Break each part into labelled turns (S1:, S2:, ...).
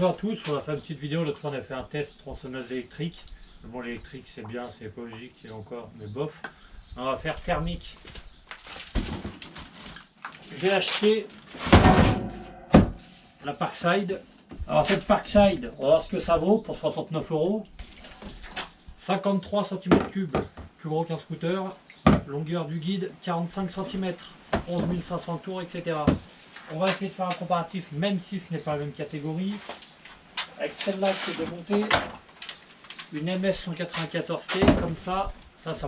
S1: bonjour à tous, on va faire une petite vidéo. L'autre fois on a fait un test tronçonneuse électrique. Bon, l'électrique c'est bien, c'est écologique et encore, mais bof. On va faire thermique. J'ai acheté la Parkside. Alors cette Parkside, on va voir ce que ça vaut pour 69 €. 53 cm3, plus gros qu'un scooter. Longueur du guide 45 cm, 11 500 tours, etc. On va essayer de faire un comparatif, même si ce n'est pas la même catégorie. Avec celle-là qui est démontée, une MS 194T, comme ça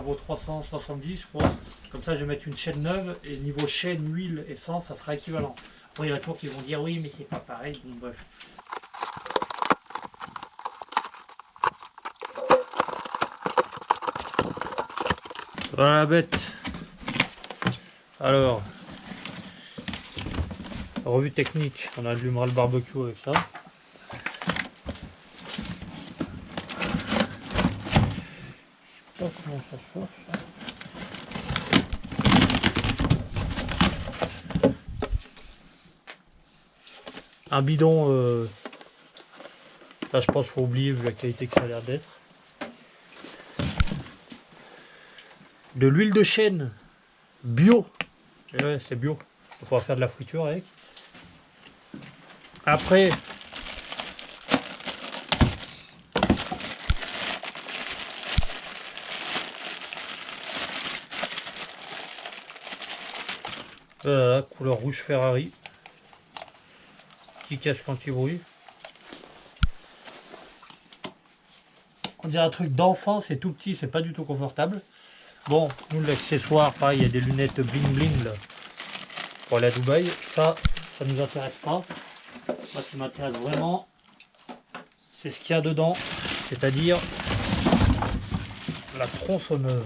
S1: vaut 370 je crois. Comme ça je vais mettre une chaîne neuve, et niveau chaîne, huile, essence, ça sera équivalent. Après il y en a toujours qui vont dire oui mais c'est pas pareil, donc bref. Voilà la bête. Alors, revue technique, on allumera le barbecue avec ça. Je sais pas comment ça sort ça. Un bidon, ça je pense qu'il faut oublier vu la qualité que ça a l'air d'être. De l'huile de chêne bio. Et ouais, c'est bio. On va pouvoir faire de la friture avec. Après, voilà, couleur rouge Ferrari. Petit casque anti-bruit. On dirait un truc d'enfant, c'est tout petit, c'est pas du tout confortable. Bon, nous l'accessoire, pareil, il y a des lunettes bling bling là, pour aller à Dubaï. Ça nous intéresse pas. Moi, ce qui m'intéresse vraiment, c'est ce qu'il y a dedans, c'est-à-dire la tronçonneuse.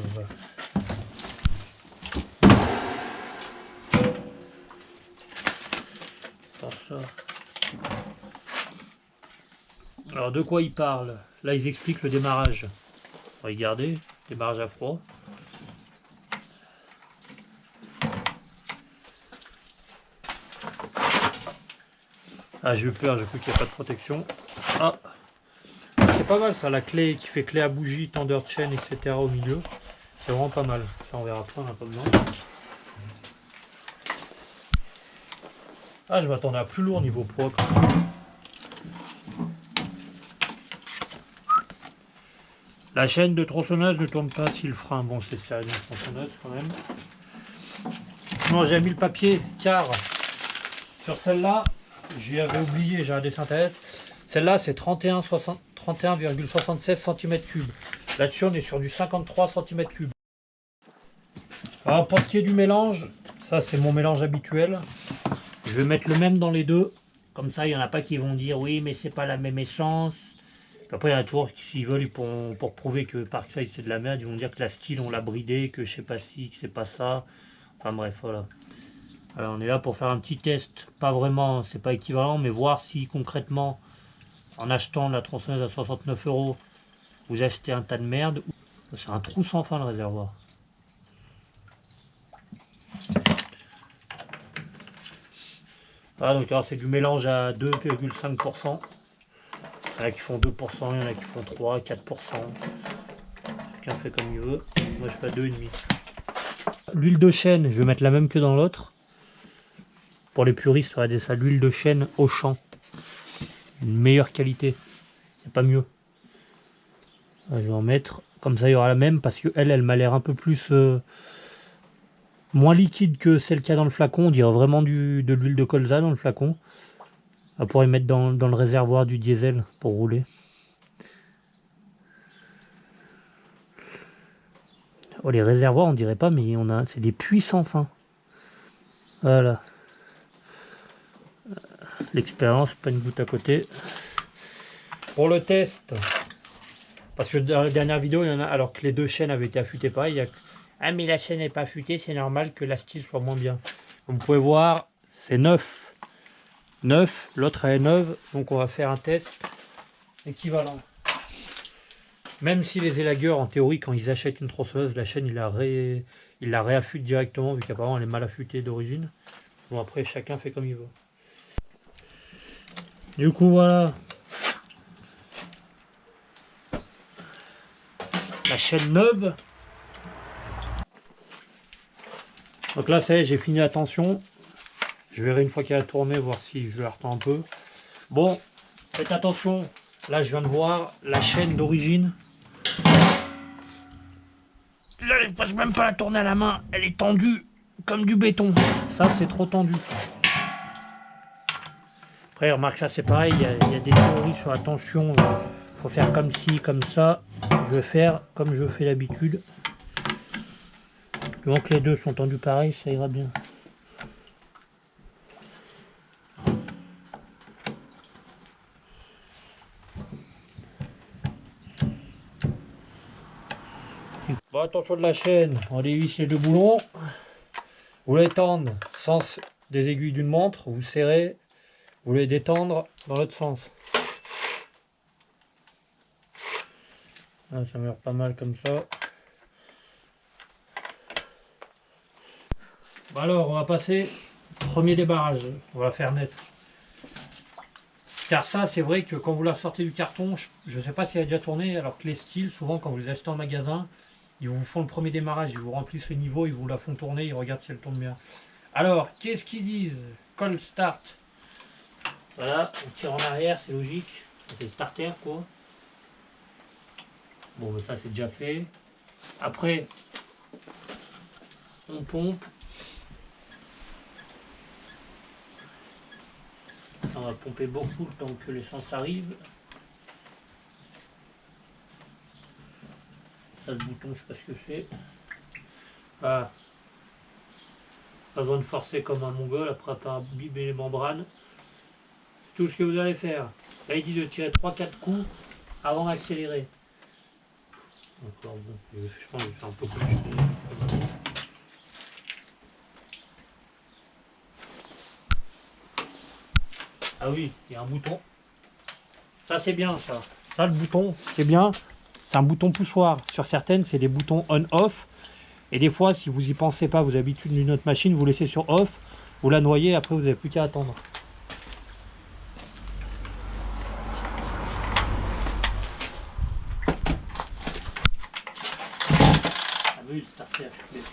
S1: Alors, de quoi ils parlent? Là, ils expliquent le démarrage. Regardez, démarrage à froid. Ah, j'ai eu peur, j'ai cru qu'il n'y a pas de protection. Ah, c'est pas mal ça, la clé qui fait clé à bougie, tendeur de chaîne, etc. au milieu. C'est vraiment pas mal. Ça, on verra après, on n'a pas besoin. Ah, je m'attendais à plus lourd niveau poids. La chaîne de tronçonneuse ne tourne pas si le frein. Bon, c'est ça, une tronçonneuse quand même. Non, j'ai mis le papier car sur celle-là, j'y avais oublié, j'ai un dessin tête. Celle-là, c'est 31,76 cm3. Là-dessus, on est sur du 53 cm3. Alors, pour ce qui est du mélange, ça, c'est mon mélange habituel. Je vais mettre le même dans les deux. Comme ça, il n'y en a pas qui vont dire oui, mais c'est pas la même essence. Après, il y en a toujours qui, s'ils veulent, pour prouver que Parkside c'est de la merde, ils vont dire que la style, on l'a bridé, que je sais pas si, que c'est pas ça. Enfin bref, voilà. Alors on est là pour faire un petit test, pas vraiment, c'est pas équivalent, mais voir si concrètement, en achetant la tronçonneuse à 69 €, vous achetez un tas de merde. C'est un trou sans fin le réservoir. Voilà, donc c'est du mélange à 2,5%. Il y en a qui font 2%, il y en a qui font 3, 4%. Chacun fait comme il veut. Moi je fais à 2,5. L'huile de chêne, je vais mettre la même que dans l'autre. Pour les puristes, regardez ça, l'huile de chêne Auchan. Une meilleure qualité. Il n'y a pas mieux. Je vais en mettre. Comme ça, il y aura la même parce que elle m'a l'air un peu plus... moins liquide que celle qu'il y a dans le flacon. On dirait vraiment de l'huile de colza dans le flacon. On pourrait mettre dans le réservoir du diesel pour rouler. Oh, les réservoirs, on dirait pas, mais c'est des puits sans fin. Voilà. L'expérience, pas une goutte à côté. Pour le test, parce que dans la dernière vidéo, il y en a, alors que les deux chaînes avaient été affûtées pareil, il y a... Ah mais la chaîne n'est pas affûtée, c'est normal que la style soit moins bien. Comme vous pouvez voir, c'est neuf. Neuf, l'autre est neuve, donc on va faire un test équivalent. Même si les élagueurs, en théorie, quand ils achètent une tronçonneuse, la chaîne, il la réaffûte directement, vu qu'apparemment elle est mal affûtée d'origine. Bon, après, chacun fait comme il veut. Du coup, voilà. chaîne neuve. Donc là, ça y est, j'ai fini la tension. Je verrai une fois qu'elle a tourné, voir si je la retends un peu. Bon, faites attention. Là, je viens de voir la chaîne d'origine. J'arrive presque même pas à la tourner à la main. Elle est tendue comme du béton. Ça, c'est trop tendu. Après, remarque, ça, c'est pareil. Il y a des théories sur la tension. Il faut faire comme ci, comme ça. Je vais faire comme je fais d'habitude. Donc les deux sont tendus pareil, ça ira bien. Bon, attention de la chaîne, on dévisse les deux boulons. Vous les tendre sens des aiguilles d'une montre, vous serrez, vous les détendre dans l'autre sens. Là, ça meurt pas mal comme ça. Bon alors, on va passer au premier débarrage. On va faire net. Car ça, c'est vrai que quand vous la sortez du carton, je ne sais pas si elle a déjà tourné, alors que les styles, souvent quand vous les achetez en magasin, ils vous font le premier démarrage, ils vous remplissent le niveau, ils vous la font tourner, ils regardent si elle tourne bien. Alors, qu'est-ce qu'ils disent? Call start. Voilà, on tire en arrière, c'est logique. C'est le starter, quoi. Bon, ben ça, c'est déjà fait. Après, on pompe. On va pomper beaucoup le temps que l'essence arrive. Ça, le bouton, je sais pas ce que c'est. Ah. Pas besoin de forcer comme un mongol après pas abîmer les membranes. Tout ce que vous allez faire. Là, il dit de tirer 3-4 coups avant d'accélérer. Encore bon. Je pense que je fais un peu plus. Ah oui, il y a un bouton. Ça c'est bien ça. Ça le bouton, c'est bien. C'est un bouton poussoir. Sur certaines, c'est des boutons on-off. Et des fois, si vous y pensez pas, vous habituez d'une autre machine, vous laissez sur off, vous la noyez, après vous n'avez plus qu'à attendre. Ah oui, le starter, je suis...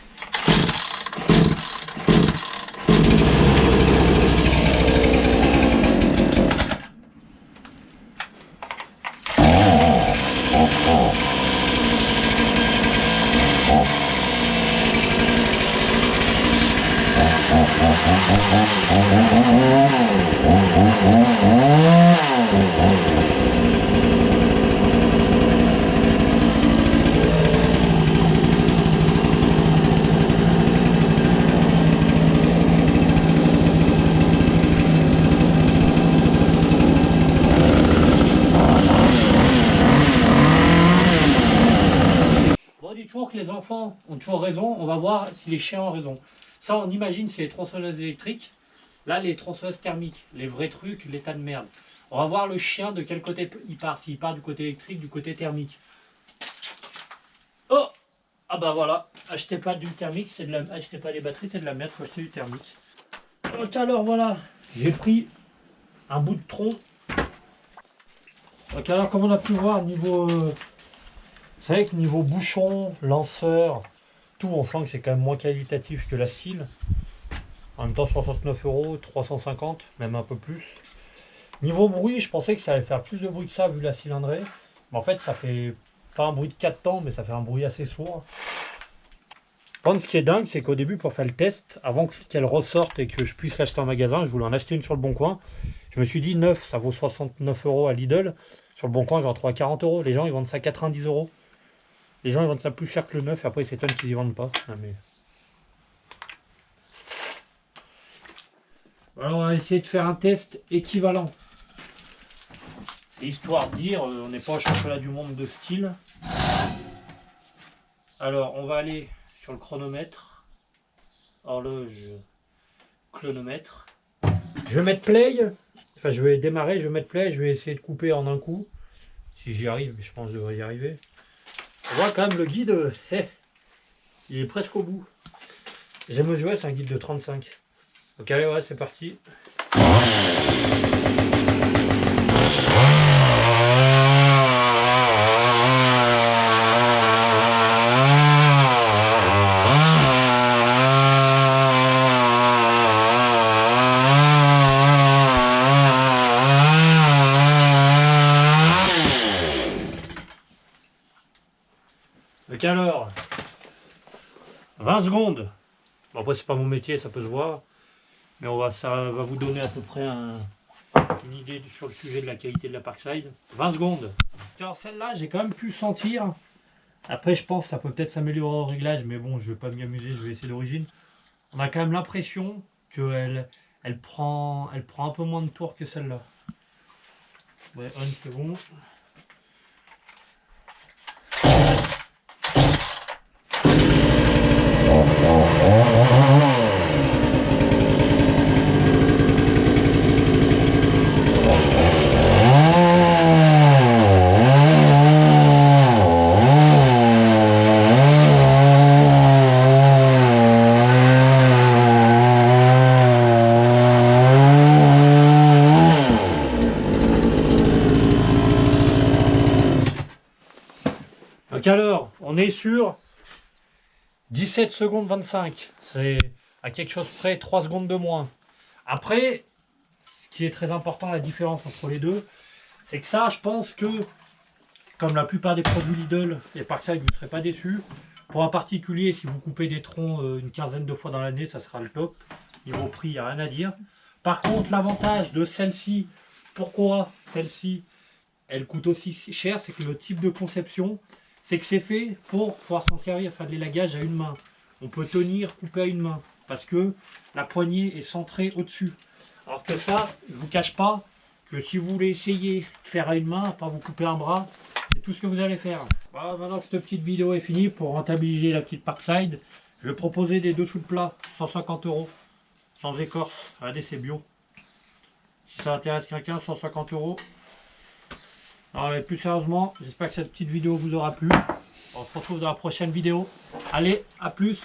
S1: Toujours que les enfants ont toujours raison, on va voir si les chiens ont raison. Ça, on imagine, c'est les tronçonneuses électriques. Là, les tronçonneuses thermiques, les vrais trucs, l'état de merde. On va voir le chien de quel côté il part. S'il part du côté électrique, du côté thermique. Oh! Ah bah voilà, achetez pas du thermique, c'est de la... achetez pas les batteries, c'est de la merde, faut acheter du thermique. Donc alors voilà, j'ai pris un bout de tronc. Donc alors, comme on a pu voir, niveau... C'est vrai que niveau bouchon, lanceur, tout, on sent que c'est quand même moins qualitatif que la Stihl. En même temps, 69 €, 350, même un peu plus. Niveau bruit, je pensais que ça allait faire plus de bruit que ça vu la cylindrée. Mais en fait, ça fait pas un bruit de 4 temps, mais ça fait un bruit assez sourd. Par contre, ce qui est dingue, c'est qu'au début, pour faire le test, avant qu'elle ressorte et que je puisse l'acheter en magasin, je voulais en acheter une sur le Bon Coin. Je me suis dit, neuf, ça vaut 69 € à Lidl. Sur le Bon Coin, j'en trouve à 40 €. Les gens, ils vendent ça à 90 €. Les gens ils vendent ça plus cher que le neuf et après ils s'étonnent qu'ils y vendent pas. Ah, mais... Alors on va essayer de faire un test équivalent. Histoire de dire, on n'est pas au championnat du monde de Stihl. Alors on va aller sur le chronomètre. Horloge, chronomètre. Je vais mettre play. Enfin je vais démarrer, je vais mettre play, je vais essayer de couper en un coup. Si j'y arrive, je pense que je devrais y arriver. On voit quand même le guide, il est presque au bout. J'ai mesuré, c'est un guide de 35. Donc allez, ouais, c'est parti. 20 secondes. Bon, après, c'est pas mon métier, ça peut se voir. Mais ça va vous donner à peu près une idée sur le sujet de la qualité de la Parkside. 20 secondes. Alors celle-là, j'ai quand même pu sentir. Après, je pense que ça peut peut-être s'améliorer au réglage, mais bon, je vais pas m'y amuser, je vais essayer d'origine. On a quand même l'impression qu'elle prend un peu moins de tours que celle-là. Ouais, on c'est bon. Donc alors, on est sur 17 secondes 25. C'est à quelque chose près 3 secondes de moins. Après, ce qui est très important, la différence entre les deux, c'est que ça, je pense que, comme la plupart des produits Lidl, les Parkside, vous ne serez pas déçus. Pour un particulier, si vous coupez des troncs une quinzaine de fois dans l'année, ça sera le top. Niveau prix, il n'y a rien à dire. Par contre, l'avantage de celle-ci, pourquoi celle-ci, elle coûte aussi cher, c'est que le type de conception, c'est que c'est fait pour pouvoir s'en servir, faire de l'élagage à une main. On peut tenir, couper à une main, parce que la poignée est centrée au-dessus. Alors que ça, je ne vous cache pas que si vous voulez essayer de faire à une main, à part vous couper un bras, c'est tout ce que vous allez faire. Voilà, maintenant que cette petite vidéo est finie, pour rentabiliser la petite Parkside, je vais proposer des dessous de plat, 150 €, sans écorce. Regardez, c'est bio. Si ça intéresse quelqu'un, 150 €. Alors, mais plus sérieusement, j'espère que cette petite vidéo vous aura plu. On se retrouve dans la prochaine vidéo. Allez, à plus!